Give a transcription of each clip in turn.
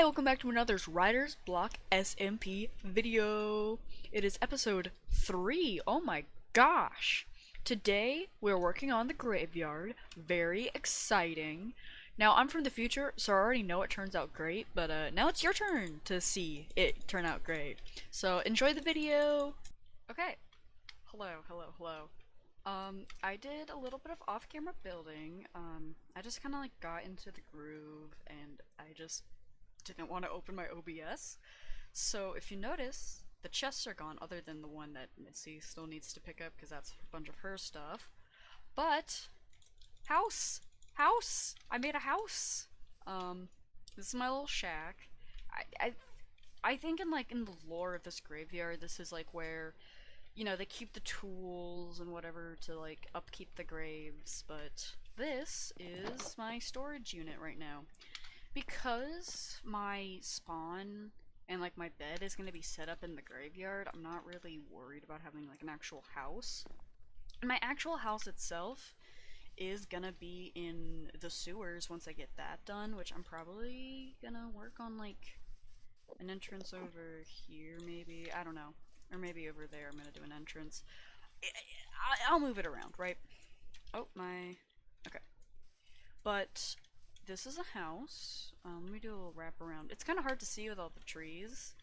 welcome back to another Writer's Block SMP video. It is episode 3. Oh my gosh. Today, we're working on the graveyard. Very exciting. Now, I'm from the future, so I already know it turns out great, but now it's your turn to see it turn out great. So, enjoy the video! Okay. Hello. I did a little bit of off-camera building. I just kind of like got into the groove, and I just didn't want to open my OBS. So if you notice, the chests are gone, other than the one that Missy still needs to pick up because that's a bunch of her stuff. But house, I made a house. This is my little shack. I think in the lore of this graveyard, this is like where they keep the tools and whatever to like upkeep the graves, but this is my storage unit right now. Because my spawn and like my bed is going to be set up in the graveyard, I'm not really worried about having like an actual house. And my actual house itself is gonna be in the sewers once I get that done, which I'm probably gonna work on like an entrance over here maybe, I don't know. Or maybe over there I'm gonna do an entrance. I'll move it around, right? Oh, okay. But this is a house. Let me do a little wrap around. It's kind of hard to see with all the trees,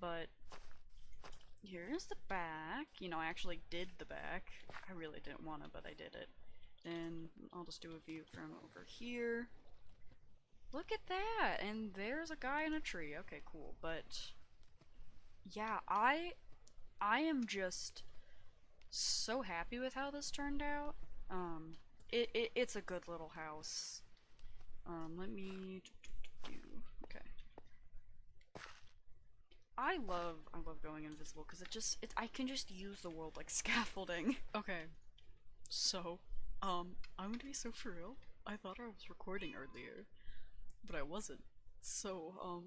but here's the back. I actually did the back. I really didn't want to, but I did it. Then I'll just do a view from over here. Look at that! And there's a guy in a tree. Okay, cool. But yeah, I am just so happy with how this turned out. It's a good little house. Let me do. Okay. I love going invisible because I can just use the world like scaffolding. Okay. So, I'm gonna be so for real. I thought I was recording earlier, but I wasn't. So,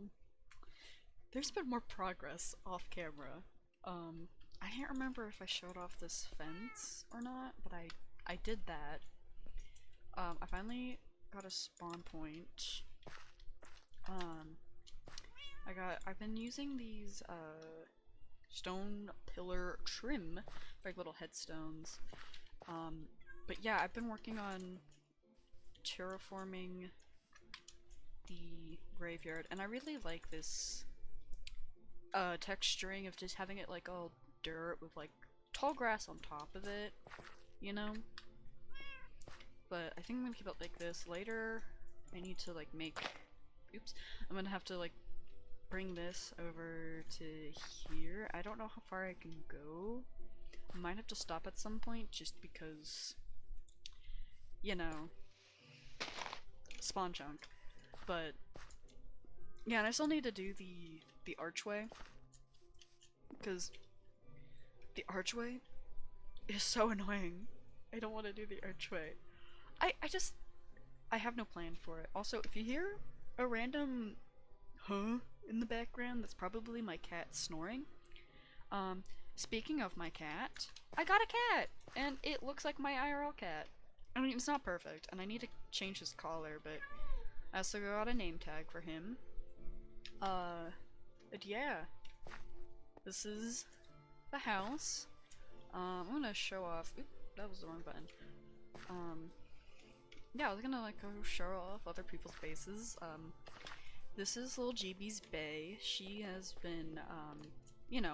there's been more progress off camera. I can't remember if I showed off this fence or not, but I did that. I finally got a spawn point. I've been using these stone pillar trim, like little headstones. But yeah, I've been working on terraforming the graveyard, and I really like this texturing of just having it like all dirt with like tall grass on top of it, But I think I'm gonna keep it like this. Later, I need to like make. Oops. I'm gonna have to like bring this over to here. I don't know how far I can go. I might have to stop at some point just because, spawn chunk. But yeah, and I still need to do the archway because the archway is so annoying. I don't want to do the archway. I have no plan for it. Also, if you hear a random huh in the background, that's probably my cat snoring. Speaking of my cat, I got a cat! And it looks like my IRL cat. I mean, it's not perfect, and I need to change his collar, but I also got a name tag for him. But yeah. This is the house. I'm gonna show off. Oop, that was the wrong button. Yeah, I was gonna like go show off other people's bases. This is little GB's Bay. She has been,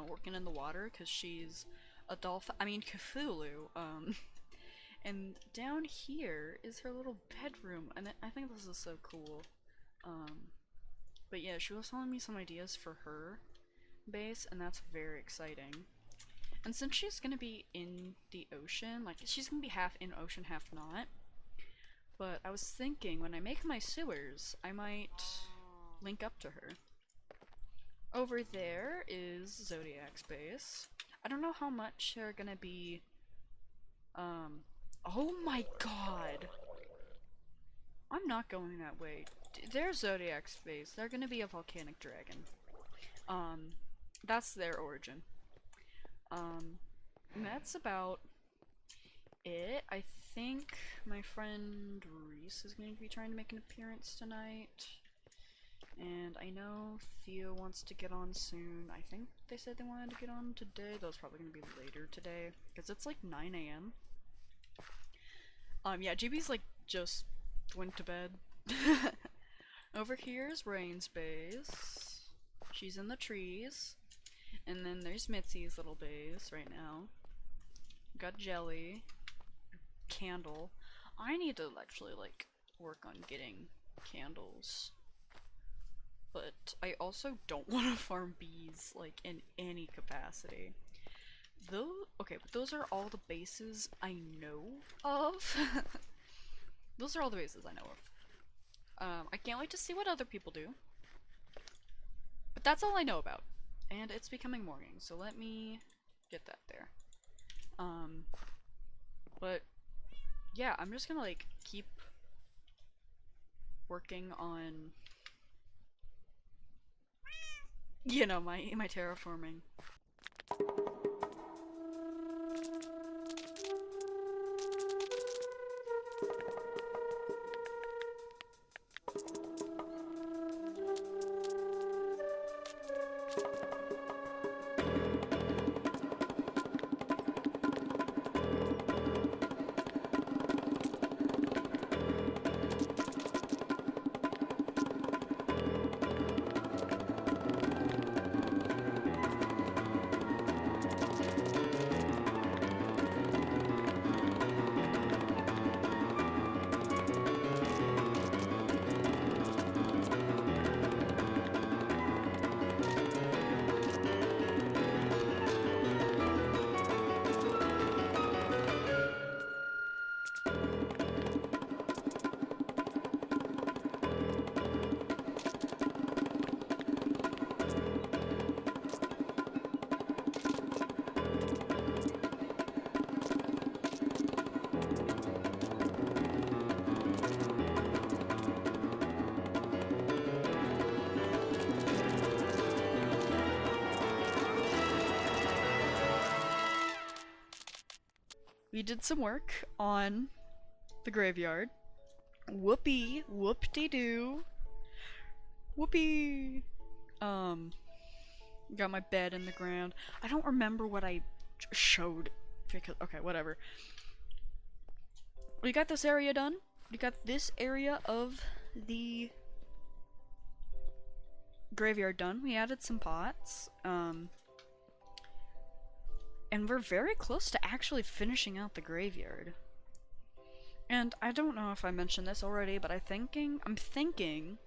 working in the water because she's a dolphin. I mean, Cthulhu. And down here is her little bedroom, and I think this is so cool. But yeah, she was telling me some ideas for her base, and that's very exciting. And since she's gonna be in the ocean, like she's gonna be half in ocean, half not. But I was thinking when I make my sewers, I might link up to her. Over there is Zodiac's base. I don't know how much they're gonna be. Oh my god! I'm not going that way. There's Zodiac's base. They're gonna be a volcanic dragon. That's their origin. And that's about it. I think my friend Reese is going to be trying to make an appearance tonight. And I know Theo wants to get on soon. I think they said they wanted to get on today. That was probably going to be later today because it's like 9 a.m. Yeah, GB's like just went to bed. Over here is Rain's base. She's in the trees. And then there's Mitzi's little base right now. Got Jelly. Candle. I need to actually like work on getting candles. But I also don't want to farm bees like in any capacity. Though, okay, but those are all the bases I know of. Those are all the bases I know of. I can't wait to see what other people do. But that's all I know about. And it's becoming morning, so let me get that there. But yeah, I'm just gonna like keep working on, you know, my terraforming. We did some work on the graveyard. Whoopee, whoop-de-doo. Whoopee! Got my bed in the ground. I don't remember what I showed because, okay, whatever. We got this area done. We got this area of the graveyard done. We added some pots. And we're very close to actually finishing out the graveyard. And I don't know if I mentioned this already, but I'm thinking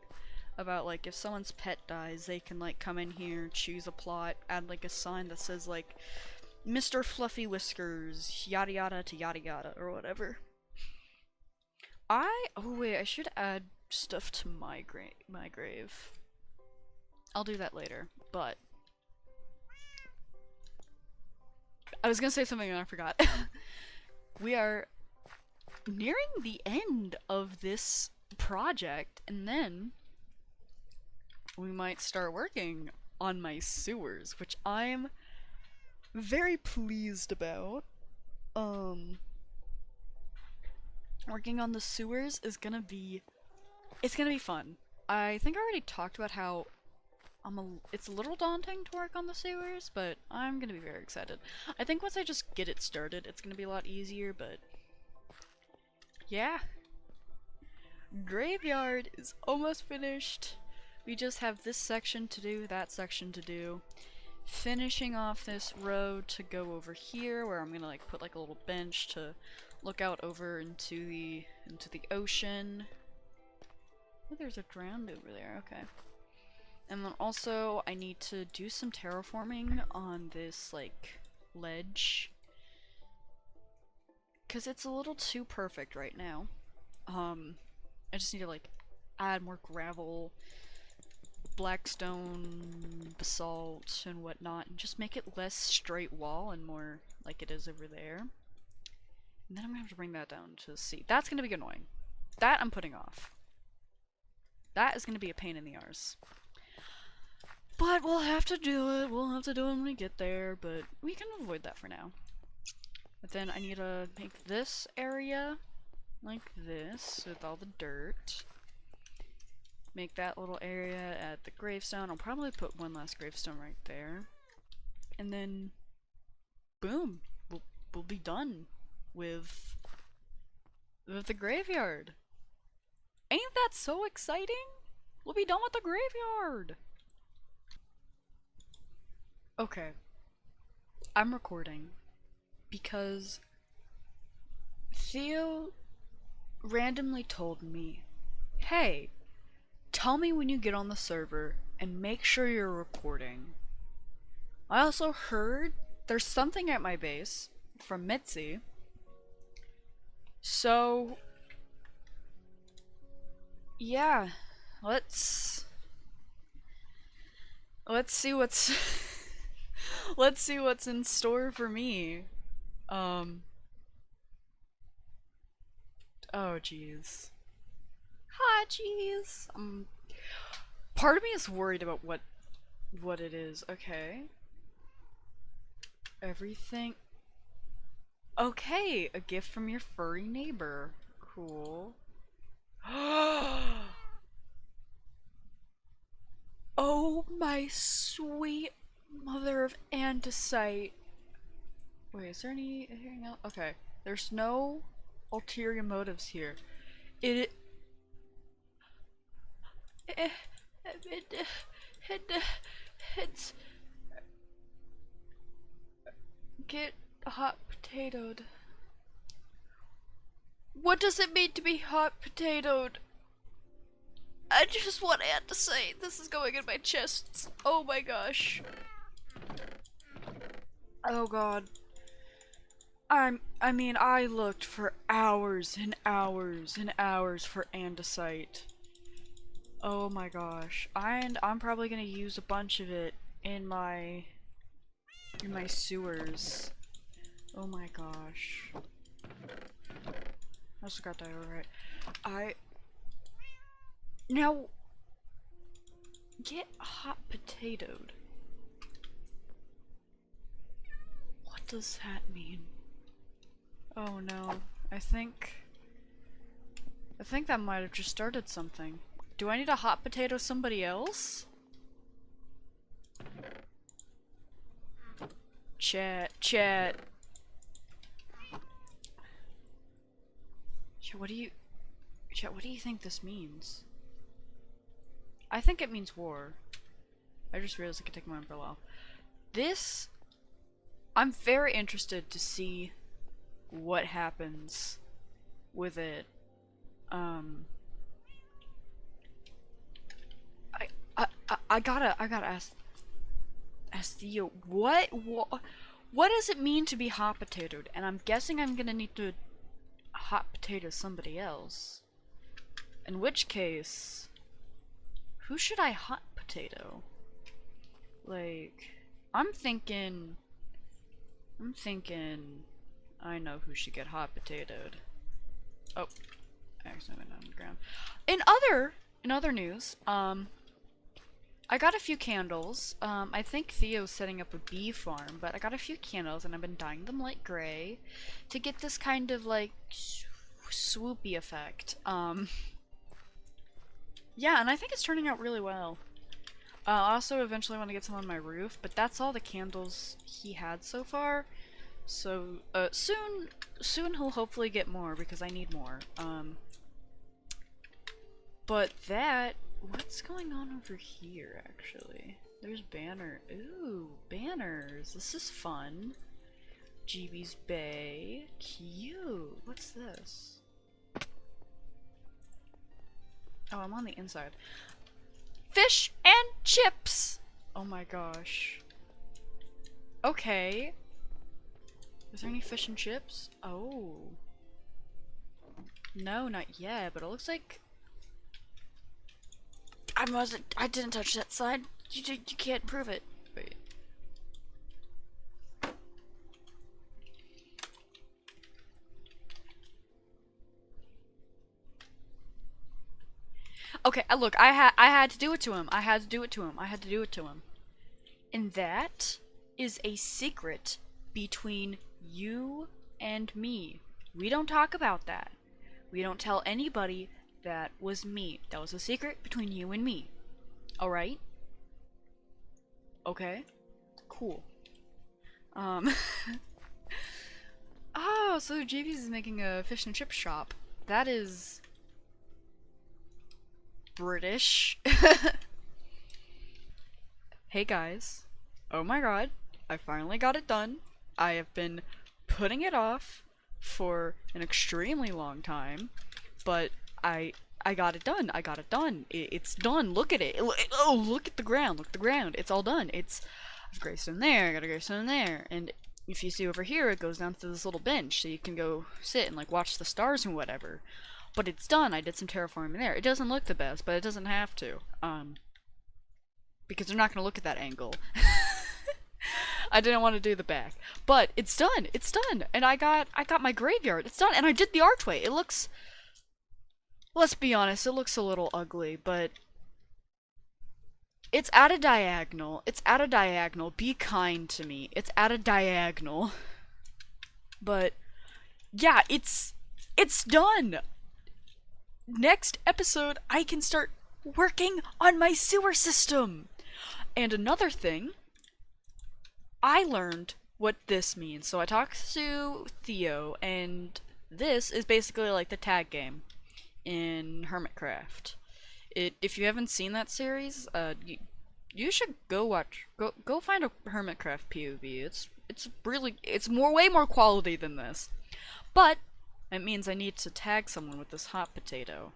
about like if someone's pet dies, they can like come in here, choose a plot, add like a sign that says like Mr. Fluffy Whiskers, yada yada to yada yada, or whatever. Oh wait, I should add stuff to my grave. I'll do that later, but I was gonna say something and I forgot. We are nearing the end of this project, and then we might start working on my sewers, which I'm very pleased about. Working on the sewers is gonna be, it's gonna be fun. I think I already talked about how it's a little daunting to work on the sewers, but I'm gonna be very excited. I think once I just get it started, it's gonna be a lot easier, but yeah. Graveyard is almost finished. We just have this section to do, that section to do. Finishing off this road to go over here, where I'm gonna like put like a little bench to look out over into the ocean. Oh, there's a drowned over there, okay. And then also, I need to do some terraforming on this, like, ledge. Because it's a little too perfect right now. I just need to, like, add more gravel, blackstone, basalt, and whatnot, and just make it less straight wall and more like it is over there. And then I'm gonna have to bring that down to the sea. That's gonna be annoying. That I'm putting off. That is gonna be a pain in the arse. But we'll have to do it. We'll have to do it when we get there, but we can avoid that for now. But then I need to make this area like this with all the dirt. make that little area at the gravestone. I'll probably put one last gravestone right there. And then, boom, we'll be done with the graveyard. Ain't that so exciting? We'll be done with the graveyard. Okay, I'm recording because Theo randomly told me, hey, tell me when you get on the server and make sure you're recording. I also heard there's something at my base from Mitzi. So, yeah, let's see what's let's see what's in store for me. Um oh jeez. Hi jeez. Part of me is worried about what it is. Okay. Everything. Okay, a gift from your furry neighbor. Cool. Oh my sweet mother of andesite. Wait, is there anything else? Okay, there's no ulterior motives here. It it it, it's get hot potatoed. What does it mean to be hot potatoed? I just want Anne to say this is going in my chest. Oh my gosh. Oh god. I mean, I looked for hours and hours and hours for andesite. Oh my gosh. And I'm probably gonna use a bunch of it in my sewers. Oh my gosh. I also got diorite. Now get hot potatoed. What does that mean? Oh no. I think that might have just started something. Do I need to hot potato somebody else? Chat. Chat, what do you think this means? I think it means war. I just realized I could take my umbrella off. This, I'm very interested to see what happens with it. I gotta ask Theo, what does it mean to be hot potatoed? And I'm guessing I'm gonna need to hot potato somebody else. In which case, who should I hot potato? Like, I'm thinking I know who should get hot potatoed. Oh, I accidentally went on the ground. In other news, I got a few candles. I think Theo's setting up a bee farm, but I got a few candles and I've been dyeing them light gray to get this kind of like swoopy effect. Yeah, and I think it's turning out really well. I also eventually want to get some on my roof, but that's all the candles he had so far. So, soon he'll hopefully get more because I need more. But what's going on over here actually? There's ooh, banners. This is fun. GB's Bay. Cute. What's this? Oh, I'm on the inside. Fish and chips! Oh my gosh. Okay. Is there any fish and chips? Oh. No, not yet, but it looks like... I didn't touch that side. You can't prove it. Wait. Okay, look, I had to do it to him. I had to do it to him. And that is a secret between you and me. We don't talk about that. We don't tell anybody That was me. That was a secret between you and me. Alright? Okay? Cool. Oh, so JV's is making a fish and chip shop. That is British. Hey guys. Oh my god. I finally got it done. I have been putting it off for an extremely long time, but I got it done. I got it done. It's done. Look at it. Oh, look at the ground. Look at the ground. It's all done. I've gravestone there. I got a gravestone there. And if you see over here, it goes down to this little bench, so you can go sit and like watch the stars and whatever. But it's done. I did some terraforming there. It doesn't look the best, but it doesn't have to. Because they're not gonna look at that angle. I didn't want to do the back, but it's done. It's done, and I got my graveyard. It's done, and I did the archway. It looks. Let's be honest. It looks a little ugly, but it's at a diagonal. It's at a diagonal. Be kind to me. It's at a diagonal. But yeah, it's done. Next episode, I can start working on my sewer system. And another thing, I learned what this means. So I talked to Theo, and this is basically like the tag game in Hermitcraft. If you haven't seen that series, you should go find a Hermitcraft POV. It's way more quality than this. But it means I need to tag someone with this hot potato.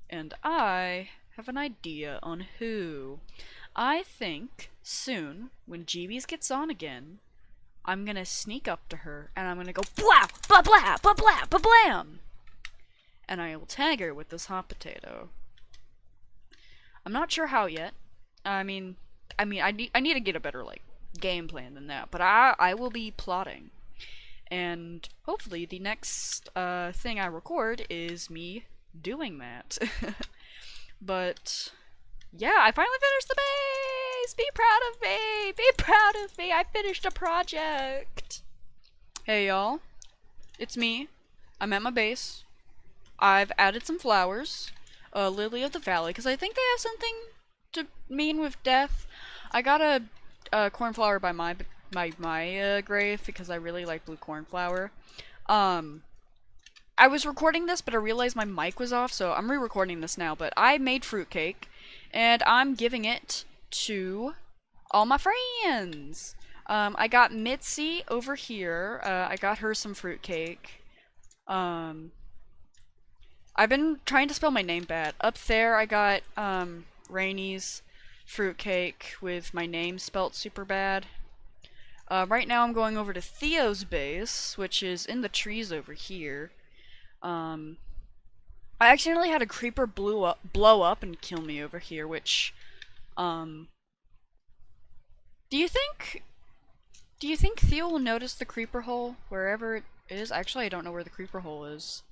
And I have an idea on who. I think soon, when GB's gets on again, I'm gonna sneak up to her and I'm gonna go blah blah blah blah blah blah blam, and I will tag her with this hot potato. I'm not sure how yet. I need to get a better like game plan than that, but I will be plotting, and hopefully the next thing I record is me doing that. But yeah, I finally finished the base! Be proud of me! Be proud of me! I finished a project! Hey y'all, it's me. I'm at my base. I've added some flowers. Lily of the Valley, because I think they have something to mean with death. I got a cornflower by my grave because I really like blue cornflower. I was recording this, but I realized my mic was off, so I'm re-recording this now. But I made fruitcake, and I'm giving it to all my friends. I got Mitzi over here. I got her some fruitcake. I've been trying to spell my name bad. Up there, I got Rainy's fruitcake with my name spelt super bad. Right now, I'm going over to Theo's base, which is in the trees over here. I accidentally had a creeper blow up and kill me over here, which, do you think Theo will notice the creeper hole wherever it is? Actually, I don't know where the creeper hole is.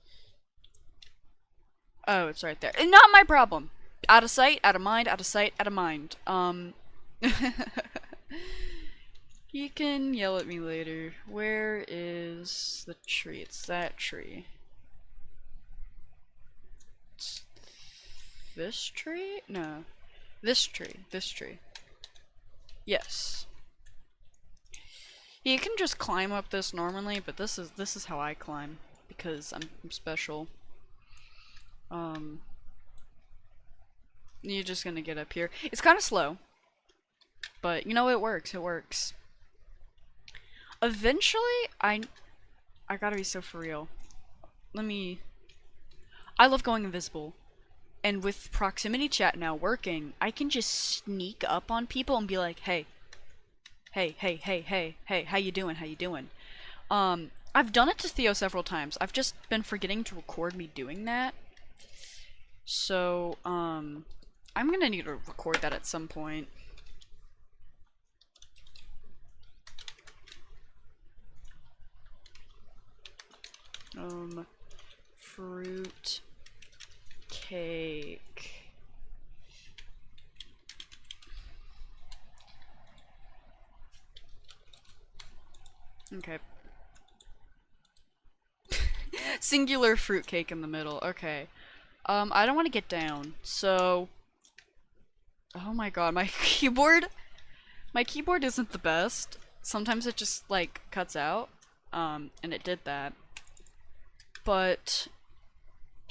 Oh, it's right there. Not my problem. Out of sight, out of mind, out of sight, out of mind. You can yell at me later. Where is the tree? It's that tree. It's this tree? No. This tree. This tree. Yes. You can just climb up this normally, but this is how I climb because I'm special. You're just gonna get up here. It's kind of slow, but you know, it works. It works. Eventually, I gotta be so for real. I love going invisible, and with proximity chat now working, I can just sneak up on people and be like, hey, hey, hey, hey, hey, hey, how you doing? How you doing? I've done it to Theo several times. I've just been forgetting to record me doing that. So, I'm gonna need to record that at some point. Fruit cake. Okay. Singular fruitcake in the middle. Okay. I don't want to get down, so... Oh my god, my keyboard... My keyboard isn't the best. Sometimes it just, like, cuts out. And it did that. But...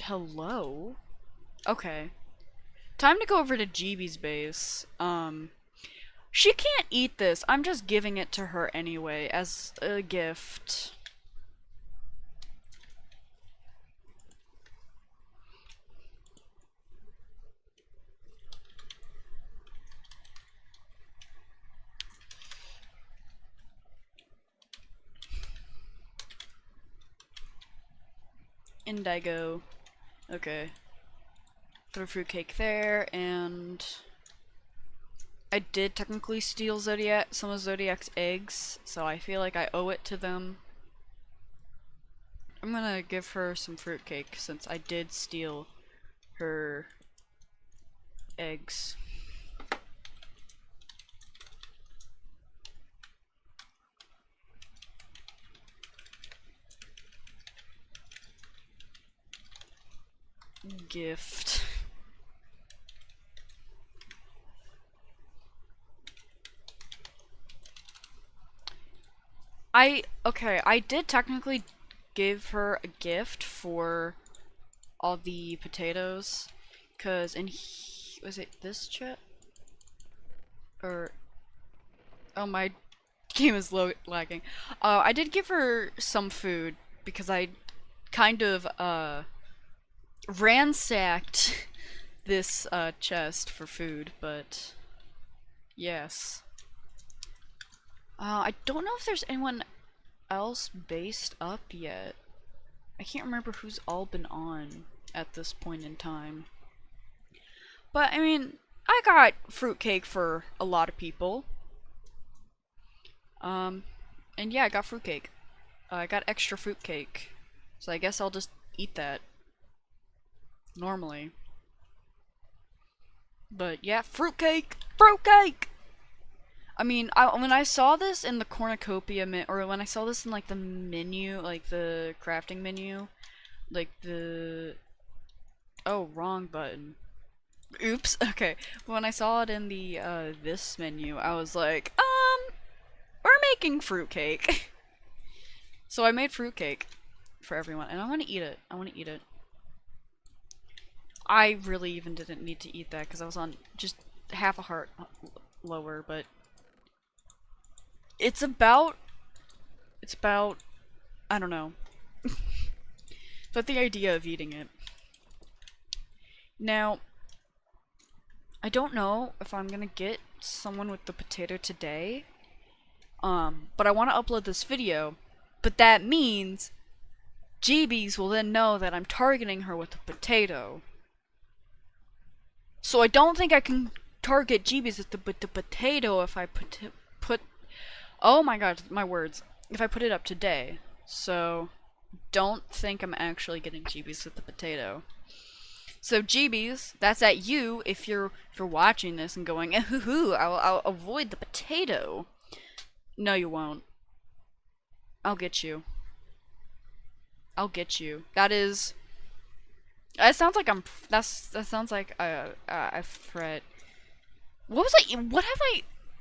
Hello? Okay. Time to go over to GB's base. She can't eat this. I'm just giving it to her anyway, as a gift. Indigo. Okay. Throw fruitcake there, and... I did technically steal some of Zodiac's eggs, so I feel like I owe it to them. I'm gonna give her some fruitcake, since I did steal her eggs. Gift. Okay, I did technically give her a gift for all the potatoes, cause was it this chest? Or, oh, my game is lagging. I did give her some food, because I kind of, ransacked this, chest for food, but, yes. I don't know if there's anyone else based up yet. I can't remember who's all been on at this point in time. But, I mean, I got fruitcake for a lot of people. And yeah, I got fruitcake. I got extra fruitcake. So I guess I'll just eat that. Normally. But yeah, fruitcake! Fruitcake! I mean, when I saw this in the cornucopia or when I saw this in like the menu, like the crafting menu, like the... Oh, wrong button. Oops, okay. When I saw it in the, this menu, I was like, we're making fruitcake. So I made fruitcake for everyone, and I want to eat it. I want to eat it. I really even didn't need to eat that, because I was on just half a heart lower, but... It's about, I don't know. But the idea of eating it. Now, I don't know if I'm gonna get someone with the potato today. But I want to upload this video. But that means GBs will then know that I'm targeting her with a potato. So I don't think I can target GBs with the potato if I put oh my god, my words. If I put it up today. So, don't think I'm actually getting GBs with the potato. So GBs, that's at you if you're watching this and going, hoo, I'll avoid the potato. No, you won't. I'll get you. I'll get you. That sounds like that sounds like I fret.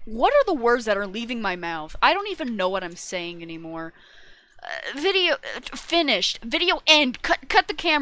What are the words that are leaving my mouth? I don't even know what I'm saying anymore. Video finished. Video end. Cut the camera.